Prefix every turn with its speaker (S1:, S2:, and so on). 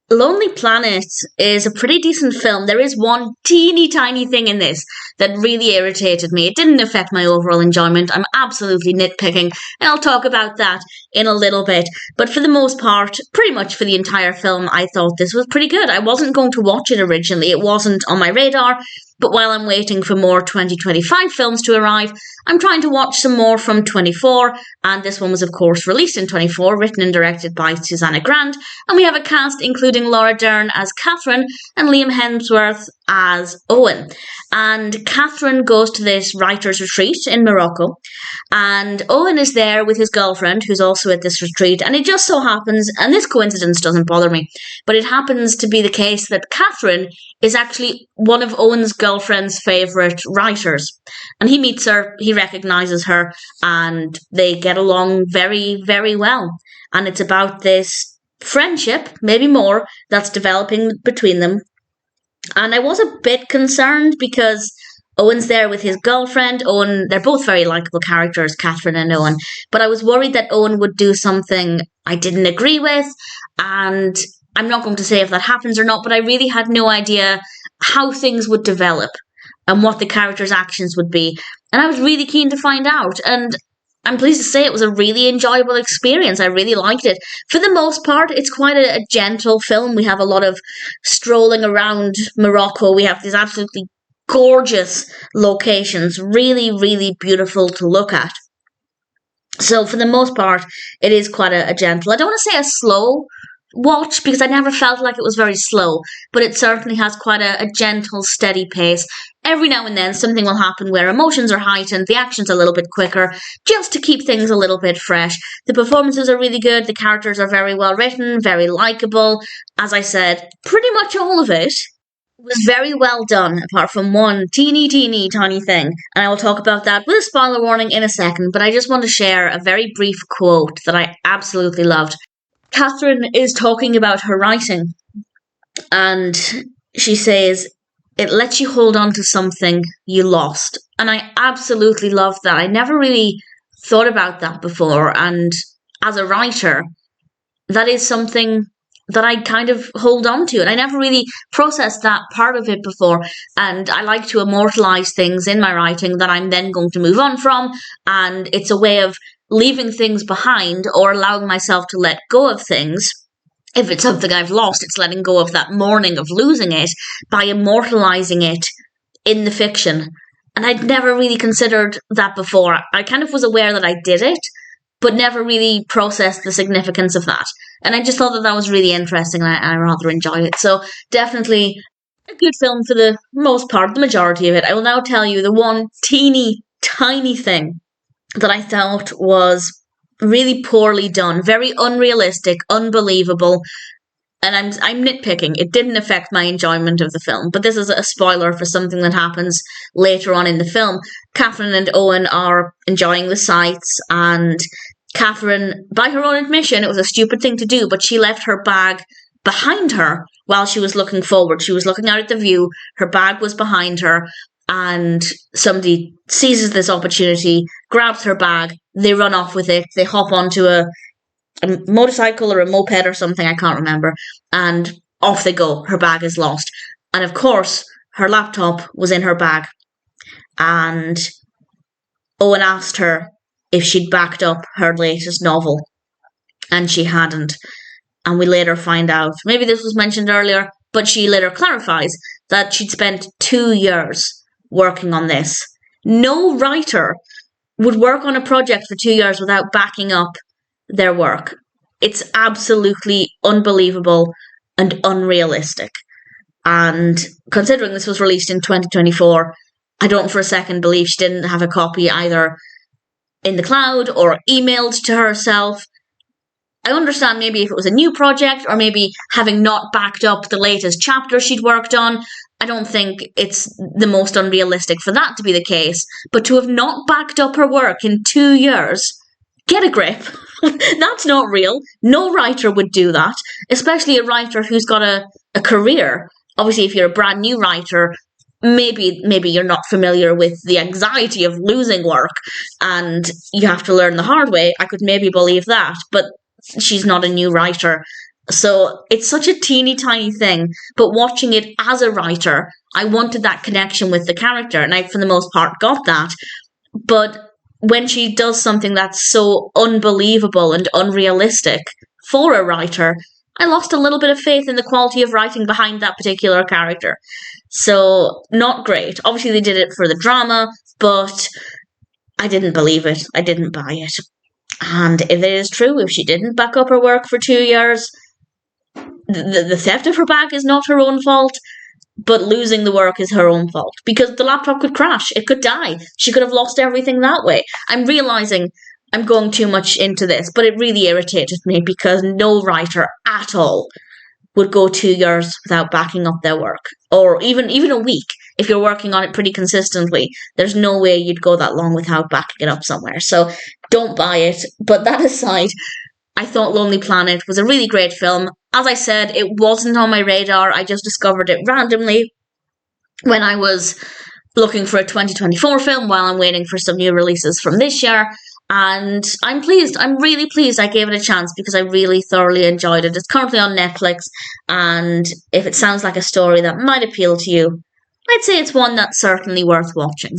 S1: Lonely Planet is a pretty decent film. There is one teeny tiny thing in this that really irritated me. It didn't affect my overall enjoyment. I'm absolutely nitpicking, and I'll talk about that in a little bit. But for the most part, pretty much for the entire film, I thought this was pretty good. I wasn't going to watch it originally. It wasn't on my radar. But while I'm waiting for more 2025 films to arrive, I'm trying to watch some more from 24, and this one was of course released in 24, written and directed by Susannah, and we have a cast including Laura Dern as Katherine and Liam Hemsworth as Owen. And Katherine goes to this writer's retreat in Morocco, and Owen is there with his girlfriend who's also at this retreat, and it just so happens, and this coincidence doesn't bother me, but it happens to be the case that Katherine is actually one of Owen's girlfriend's favourite writers. And he meets her, he recognises her, and they get along very, very well. And it's about this friendship, maybe more, that's developing between them. And I was a bit concerned because Owen's there with his girlfriend. Owen, they're both very likeable characters, Katherine and Owen. But I was worried that Owen would do something I didn't agree with, and I'm not going to say if that happens or not, but I really had no idea how things would develop and what the characters' actions would be. And I was really keen to find out. And I'm pleased to say it was a really enjoyable experience. I really liked it. For the most part, it's quite a gentle film. We have a lot of strolling around Morocco. We have these absolutely gorgeous locations, really, really beautiful to look at. So for the most part, it is quite a gentle, I don't want to say a slow watch because I never felt like it was very slow, but it certainly has quite a gentle, steady pace. Every now and then something will happen where emotions are heightened, the action's a little bit quicker, just to keep things a little bit fresh. The performances are really good, the characters are very well written, very likeable. As I said, pretty much all of it was very well done, apart from one teeny tiny thing, and I will talk about that with a spoiler warning in a second, but I just want to share a very brief quote that I absolutely loved. Katherine is talking about her writing, and she says, "It lets you hold on to something you lost." And I absolutely love that. I never really thought about that before, and as a writer, that is something that I kind of hold on to, and I never really processed that part of it before. And I like to immortalize things in my writing that I'm then going to move on from, and it's a way of leaving things behind or allowing myself to let go of things. If it's something I've lost, it's letting go of that mourning of losing it by immortalizing it in the fiction. And I'd never really considered that before. I kind of was aware that I did it, but never really processed the significance of that. And I just thought that that was really interesting, and I rather enjoyed it. So definitely a good film for the most part, the majority of it. I will now tell you the one teeny tiny thing that I thought was really poorly done, very unrealistic, unbelievable, and I'm nitpicking. It didn't affect my enjoyment of the film, but this is a spoiler for something that happens later on in the film. Katherine and Owen are enjoying the sights, and Katherine, by her own admission, it was a stupid thing to do, but she left her bag behind her while she was looking forward. She was looking out at the view, her bag was behind her, and somebody seizes this opportunity, grabs her bag, they run off with it, they hop onto a motorcycle or a moped or something, I can't remember, and off they go. Her bag is lost. And of course, her laptop was in her bag. And Owen asked her if she'd backed up her latest novel, and she hadn't. And we later find out, maybe this was mentioned earlier, but she later clarifies that she'd spent 2 years working on this. No writer would work on a project for 2 years without backing up their work. It's absolutely unbelievable and unrealistic. And considering this was released in 2024, I don't for a second believe she didn't have a copy either in the cloud or emailed to herself. I understand maybe if it was a new project, or maybe having not backed up the latest chapter she'd worked on, I don't think it's the most unrealistic for that to be the case. But to have not backed up her work in 2 years, get a grip. That's not real. No writer would do that, especially a writer who's got a career. Obviously, if you're a brand new writer, maybe you're not familiar with the anxiety of losing work and you have to learn the hard way. I could maybe believe that, but she's not a new writer. So it's such a teeny tiny thing, but watching it as a writer, I wanted that connection with the character, and I, for the most part, got that. But when she does something that's so unbelievable and unrealistic for a writer, I lost a little bit of faith in the quality of writing behind that particular character. So, not great. Obviously, they did it for the drama, but I didn't believe it. I didn't buy it. And if it is true, if she didn't back up her work for 2 years, the theft of her bag is not her own fault, but losing the work is her own fault. Because the laptop could crash. It could die. She could have lost everything that way. I'm realising I'm going too much into this, but it really irritated me because no writer at all would go 2 years without backing up their work. Or even a week. If you're working on it pretty consistently, there's no way you'd go that long without backing it up somewhere. So don't buy it. But that aside, I thought Lonely Planet was a really great film. As I said, it wasn't on my radar. I just discovered it randomly when I was looking for a 2024 film while I'm waiting for some new releases from this year. And I'm pleased. I'm really pleased I gave it a chance because I really thoroughly enjoyed it. It's currently on Netflix, and if it sounds like a story that might appeal to you, I'd say it's one that's certainly worth watching.